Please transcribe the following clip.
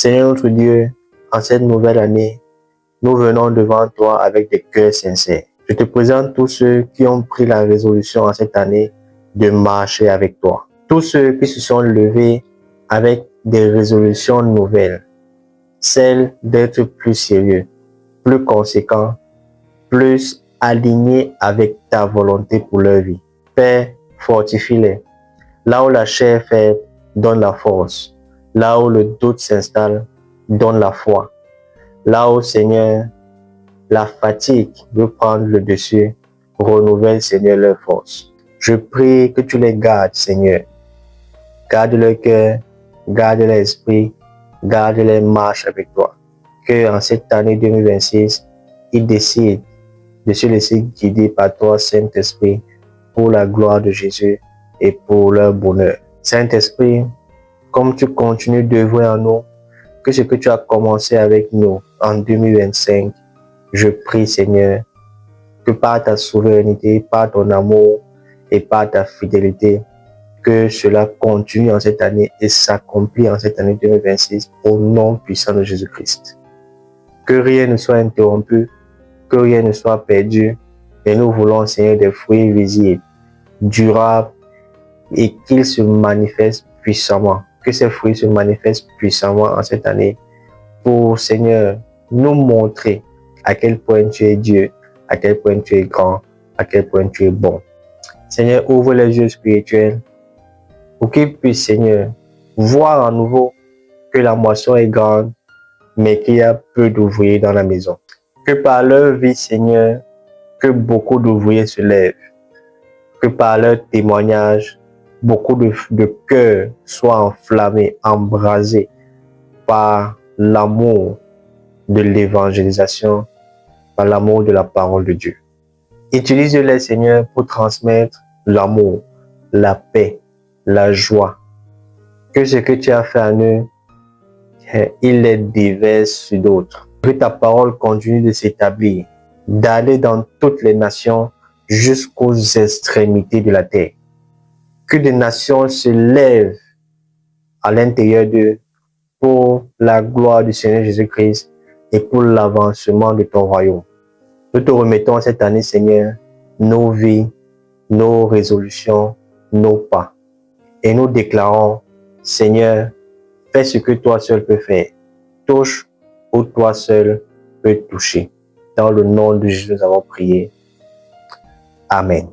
Seigneur notre Dieu, en cette nouvelle année, nous venons devant toi avec des cœurs sincères. Je te présente tous ceux qui ont pris la résolution en cette année de marcher avec toi. Tous ceux qui se sont levés avec des résolutions nouvelles, celles d'être plus sérieux, plus conséquents, plus alignés avec ta volonté pour leur vie. Père, fortifie-les. Là où la chair faible, donne la force. Là où le doute s'installe, donne la foi. Là où, Seigneur, la fatigue veut prendre le dessus, renouvelle, Seigneur, leur force. Je prie que tu les gardes, Seigneur. Garde leur cœur, garde leur esprit, garde leur marche avec toi. Que en cette année 2026, ils décident de se laisser guider par toi, Saint-Esprit, pour la gloire de Jésus et pour leur bonheur. Saint-Esprit, comme tu continues d'œuvrer en nous, que ce que tu as commencé avec nous en 2025, je prie, Seigneur, que par ta souveraineté, par ton amour et par ta fidélité, que cela continue en cette année et s'accomplit en cette année 2026 au nom puissant de Jésus-Christ. Que rien ne soit interrompu, que rien ne soit perdu, et nous voulons, Seigneur, des fruits visibles, durables, et qu'ils se manifestent puissamment. Que ces fruits se manifestent puissamment en cette année pour, Seigneur, nous montrer à quel point tu es Dieu, à quel point tu es grand, à quel point tu es bon. Seigneur, ouvre les yeux spirituels pour qu'ils puissent, Seigneur, voir à nouveau que la moisson est grande, mais qu'il y a peu d'ouvriers dans la maison. Que par leur vie, Seigneur, que beaucoup d'ouvriers se lèvent. Que par leur témoignage, beaucoup de cœurs soient enflammés, embrasés par l'amour de l'évangélisation, par l'amour de la parole de Dieu. Utilise-les, Seigneur, pour transmettre l'amour, la paix, la joie. Que ce que tu as fait en eux, il les déverse sur d'autres. Que ta parole continue de s'établir, d'aller dans toutes les nations jusqu'aux extrémités de la terre. Que des nations se lèvent à l'intérieur d'eux pour la gloire du Seigneur Jésus-Christ et pour l'avancement de ton royaume. Nous te remettons cette année, Seigneur, nos vies, nos résolutions, nos pas. Et nous déclarons, Seigneur, fais ce que toi seul peux faire. Touche où toi seul peux toucher. Dans le nom de Jésus, nous avons prié. Amen.